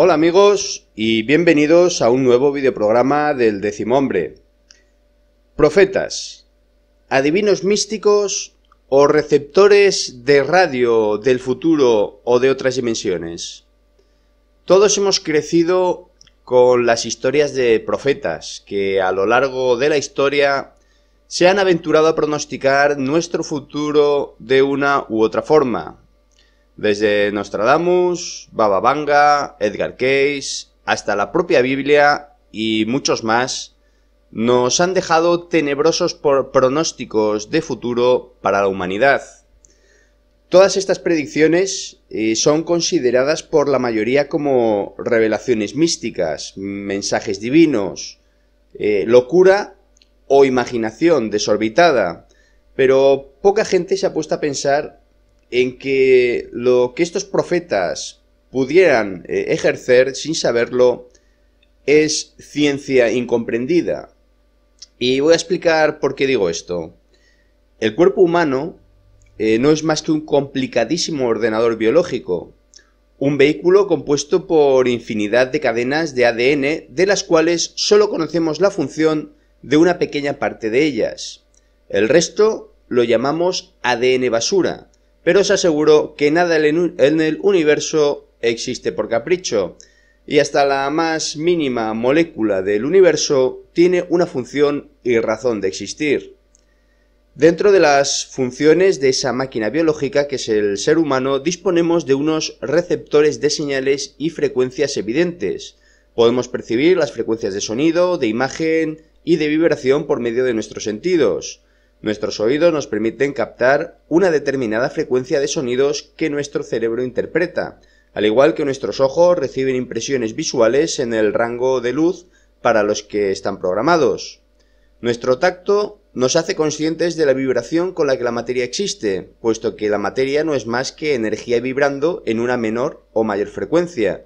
Hola amigos y bienvenidos a un nuevo videoprograma del Décimo Hombre. Profetas, adivinos místicos o receptores de radio del futuro o de otras dimensiones. Todos hemos crecido con las historias de profetas que a lo largo de la historia se han aventurado a pronosticar nuestro futuro de una u otra forma. Desde Nostradamus, Baba Vanga, Edgar Cayce, hasta la propia Biblia y muchos más, nos han dejado tenebrosos pronósticos de futuro para la humanidad. Todas estas predicciones son consideradas por la mayoría como revelaciones místicas, mensajes divinos, locura o imaginación desorbitada, pero poca gente se ha puesto a pensar en que lo que estos profetas pudieran ejercer sin saberlo es ciencia incomprendida. Y voy a explicar por qué digo esto. El cuerpo humano no es más que un complicadísimo ordenador biológico, un vehículo compuesto por infinidad de cadenas de ADN, de las cuales solo conocemos la función de una pequeña parte de ellas. El resto lo llamamos ADN basura. Pero os aseguro que nada en el universo existe por capricho, y hasta la más mínima molécula del universo tiene una función y razón de existir. Dentro de las funciones de esa máquina biológica que es el ser humano, disponemos de unos receptores de señales y frecuencias evidentes. Podemos percibir las frecuencias de sonido, de imagen y de vibración por medio de nuestros sentidos. Nuestros oídos nos permiten captar una determinada frecuencia de sonidos que nuestro cerebro interpreta, al igual que nuestros ojos reciben impresiones visuales en el rango de luz para los que están programados. Nuestro tacto nos hace conscientes de la vibración con la que la materia existe, puesto que la materia no es más que energía vibrando en una menor o mayor frecuencia,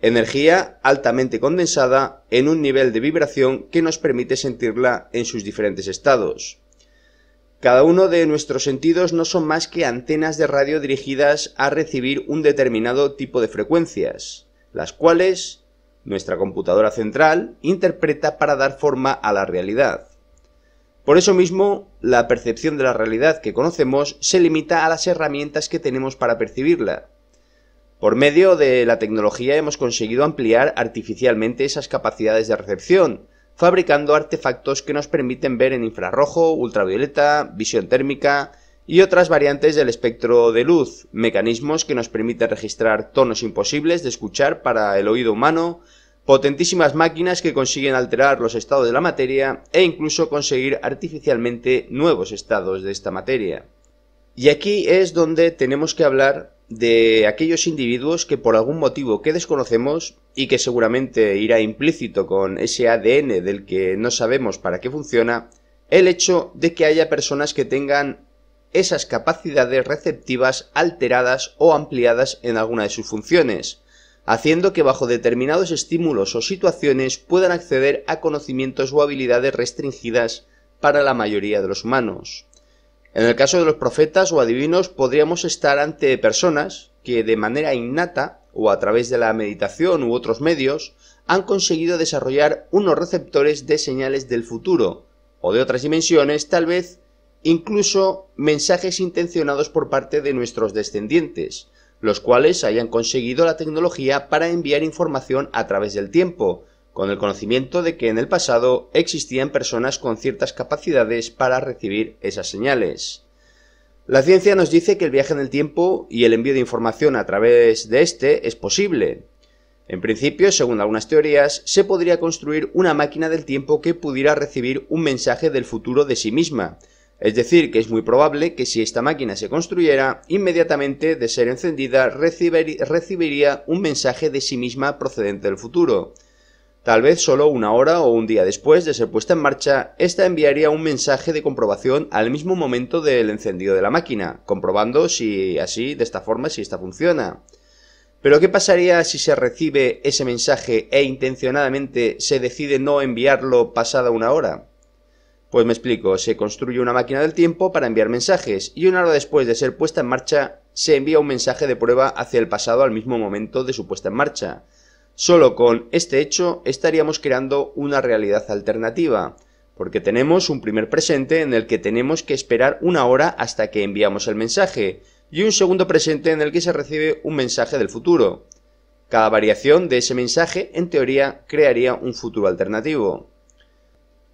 energía altamente condensada en un nivel de vibración que nos permite sentirla en sus diferentes estados. Cada uno de nuestros sentidos no son más que antenas de radio dirigidas a recibir un determinado tipo de frecuencias, las cuales nuestra computadora central interpreta para dar forma a la realidad. Por eso mismo, la percepción de la realidad que conocemos se limita a las herramientas que tenemos para percibirla. Por medio de la tecnología hemos conseguido ampliar artificialmente esas capacidades de recepción, fabricando artefactos que nos permiten ver en infrarrojo, ultravioleta, visión térmica y otras variantes del espectro de luz, mecanismos que nos permiten registrar tonos imposibles de escuchar para el oído humano, potentísimas máquinas que consiguen alterar los estados de la materia e incluso conseguir artificialmente nuevos estados de esta materia. Y aquí es donde tenemos que hablar de aquellos individuos que por algún motivo que desconocemos y que seguramente irá implícito con ese ADN del que no sabemos para qué funciona, el hecho de que haya personas que tengan esas capacidades receptivas alteradas o ampliadas en alguna de sus funciones, haciendo que bajo determinados estímulos o situaciones puedan acceder a conocimientos o habilidades restringidas para la mayoría de los humanos. En el caso de los profetas o adivinos podríamos estar ante personas que de manera innata o a través de la meditación u otros medios han conseguido desarrollar unos receptores de señales del futuro o de otras dimensiones, tal vez incluso mensajes intencionados por parte de nuestros descendientes, los cuales hayan conseguido la tecnología para enviar información a través del tiempo, con el conocimiento de que en el pasado existían personas con ciertas capacidades para recibir esas señales. La ciencia nos dice que el viaje en el tiempo y el envío de información a través de este es posible. En principio, según algunas teorías, se podría construir una máquina del tiempo que pudiera recibir un mensaje del futuro de sí misma, es decir, que es muy probable que si esta máquina se construyera, inmediatamente de ser encendida recibiría un mensaje de sí misma procedente del futuro. Tal vez solo una hora o un día después de ser puesta en marcha, esta enviaría un mensaje de comprobación al mismo momento del encendido de la máquina, comprobando si de esta forma, si esta funciona. Pero ¿qué pasaría si se recibe ese mensaje e intencionadamente se decide no enviarlo pasada una hora? Pues me explico, se construye una máquina del tiempo para enviar mensajes y una hora después de ser puesta en marcha se envía un mensaje de prueba hacia el pasado al mismo momento de su puesta en marcha. Solo con este hecho estaríamos creando una realidad alternativa, porque tenemos un primer presente en el que tenemos que esperar una hora hasta que enviamos el mensaje, y un segundo presente en el que se recibe un mensaje del futuro. Cada variación de ese mensaje, en teoría, crearía un futuro alternativo.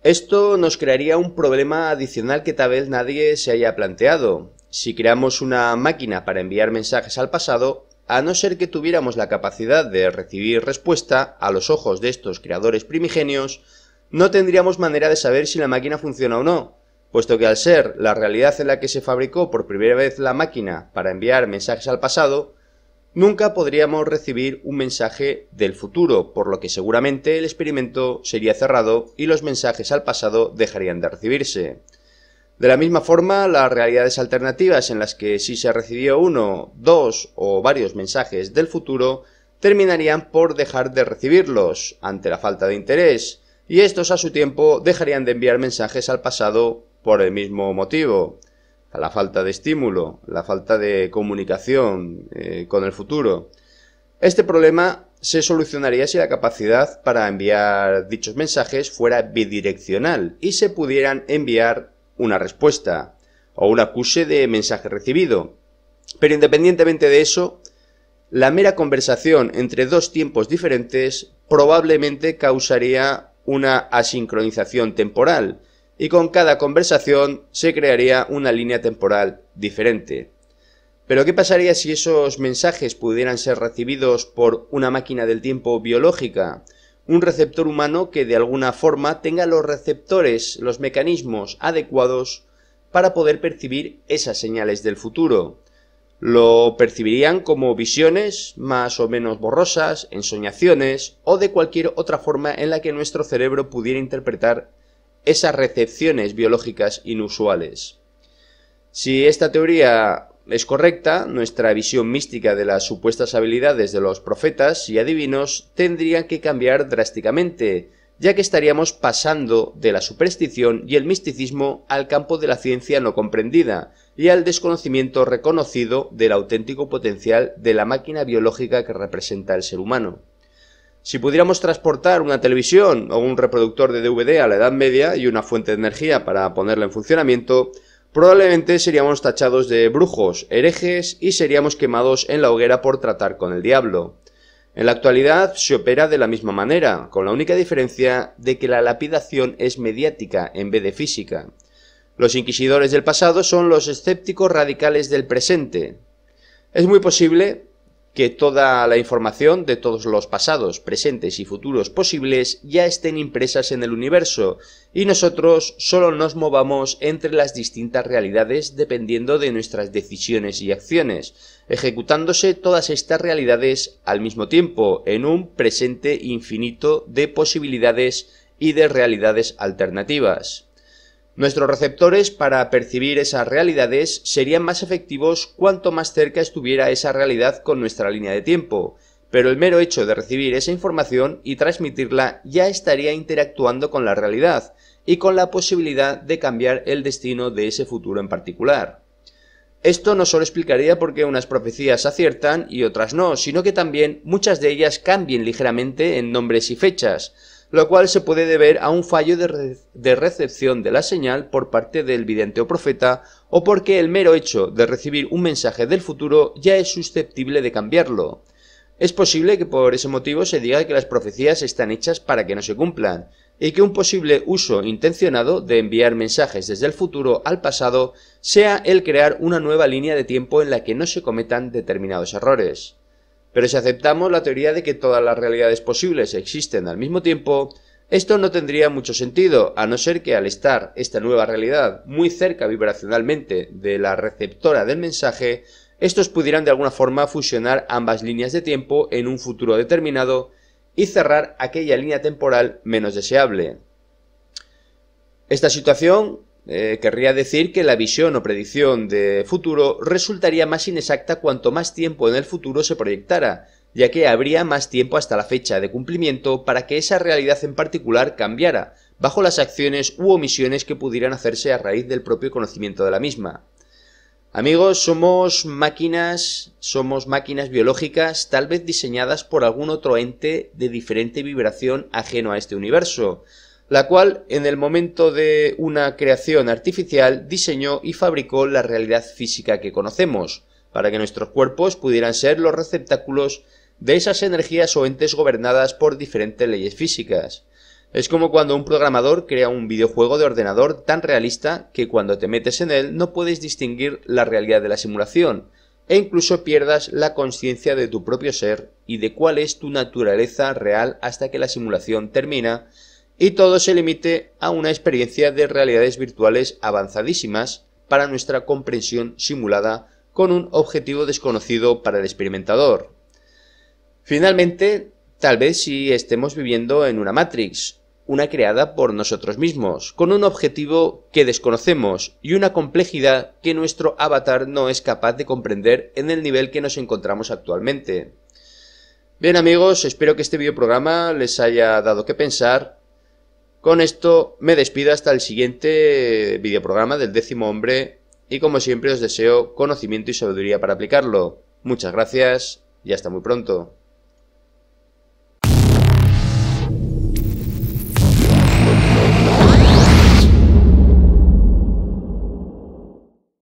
Esto nos crearía un problema adicional que tal vez nadie se haya planteado. Si creamos una máquina para enviar mensajes al pasado, a no ser que tuviéramos la capacidad de recibir respuesta a los ojos de estos creadores primigenios, no tendríamos manera de saber si la máquina funciona o no, puesto que al ser la realidad en la que se fabricó por primera vez la máquina para enviar mensajes al pasado, nunca podríamos recibir un mensaje del futuro, por lo que seguramente el experimento sería cerrado y los mensajes al pasado dejarían de recibirse. De la misma forma, las realidades alternativas en las que si se recibió uno, dos o varios mensajes del futuro, terminarían por dejar de recibirlos ante la falta de interés, y estos a su tiempo dejarían de enviar mensajes al pasado por el mismo motivo, la falta de estímulo, la falta de comunicación con el futuro. Este problema se solucionaría si la capacidad para enviar dichos mensajes fuera bidireccional y se pudieran enviar una respuesta o un acuse de mensaje recibido. Pero independientemente de eso, la mera conversación entre dos tiempos diferentes probablemente causaría una asincronización temporal, y con cada conversación se crearía una línea temporal diferente. Pero ¿qué pasaría si esos mensajes pudieran ser recibidos por una máquina del tiempo biológica? Un receptor humano que de alguna forma tenga los receptores, los mecanismos adecuados para poder percibir esas señales del futuro. Lo percibirían como visiones más o menos borrosas, ensoñaciones o de cualquier otra forma en la que nuestro cerebro pudiera interpretar esas recepciones biológicas inusuales. Si esta teoría es correcta, nuestra visión mística de las supuestas habilidades de los profetas y adivinos tendría que cambiar drásticamente, ya que estaríamos pasando de la superstición y el misticismo al campo de la ciencia no comprendida y al desconocimiento reconocido del auténtico potencial de la máquina biológica que representa el ser humano. Si pudiéramos transportar una televisión o un reproductor de DVD a la Edad Media y una fuente de energía para ponerla en funcionamiento, probablemente seríamos tachados de brujos, herejes y seríamos quemados en la hoguera por tratar con el diablo. En la actualidad se opera de la misma manera, con la única diferencia de que la lapidación es mediática en vez de física. Los inquisidores del pasado son los escépticos radicales del presente. Es muy posible que toda la información de todos los pasados, presentes y futuros posibles ya estén impresas en el universo y nosotros solo nos movamos entre las distintas realidades dependiendo de nuestras decisiones y acciones, ejecutándose todas estas realidades al mismo tiempo en un presente infinito de posibilidades y de realidades alternativas. Nuestros receptores para percibir esas realidades serían más efectivos cuanto más cerca estuviera esa realidad con nuestra línea de tiempo, pero el mero hecho de recibir esa información y transmitirla ya estaría interactuando con la realidad y con la posibilidad de cambiar el destino de ese futuro en particular. Esto no solo explicaría por qué unas profecías aciertan y otras no, sino que también muchas de ellas cambien ligeramente en nombres y fechas, lo cual se puede deber a un fallo de recepción de la señal por parte del vidente o profeta, o porque el mero hecho de recibir un mensaje del futuro ya es susceptible de cambiarlo. Es posible que por ese motivo se diga que las profecías están hechas para que no se cumplan, y que un posible uso intencionado de enviar mensajes desde el futuro al pasado sea el crear una nueva línea de tiempo en la que no se cometan determinados errores. Pero si aceptamos la teoría de que todas las realidades posibles existen al mismo tiempo, esto no tendría mucho sentido, a no ser que al estar esta nueva realidad muy cerca vibracionalmente de la receptora del mensaje, estos pudieran de alguna forma fusionar ambas líneas de tiempo en un futuro determinado y cerrar aquella línea temporal menos deseable. Esta situación querría decir que la visión o predicción de futuro resultaría más inexacta cuanto más tiempo en el futuro se proyectara, ya que habría más tiempo hasta la fecha de cumplimiento para que esa realidad en particular cambiara, bajo las acciones u omisiones que pudieran hacerse a raíz del propio conocimiento de la misma. Amigos, somos máquinas biológicas, tal vez diseñadas por algún otro ente de diferente vibración ajeno a este universo, la cual, en el momento de una creación artificial, diseñó y fabricó la realidad física que conocemos, para que nuestros cuerpos pudieran ser los receptáculos de esas energías o entes gobernadas por diferentes leyes físicas. Es como cuando un programador crea un videojuego de ordenador tan realista que cuando te metes en él no puedes distinguir la realidad de la simulación, e incluso pierdas la conciencia de tu propio ser y de cuál es tu naturaleza real hasta que la simulación termina y todo se limite a una experiencia de realidades virtuales avanzadísimas para nuestra comprensión simulada con un objetivo desconocido para el experimentador. Finalmente, tal vez sí estemos viviendo en una Matrix, una creada por nosotros mismos, con un objetivo que desconocemos y una complejidad que nuestro avatar no es capaz de comprender en el nivel que nos encontramos actualmente. Bien amigos, espero que este videoprograma les haya dado que pensar. Con esto me despido hasta el siguiente videoprograma del 10º hombre y como siempre os deseo conocimiento y sabiduría para aplicarlo. Muchas gracias y hasta muy pronto.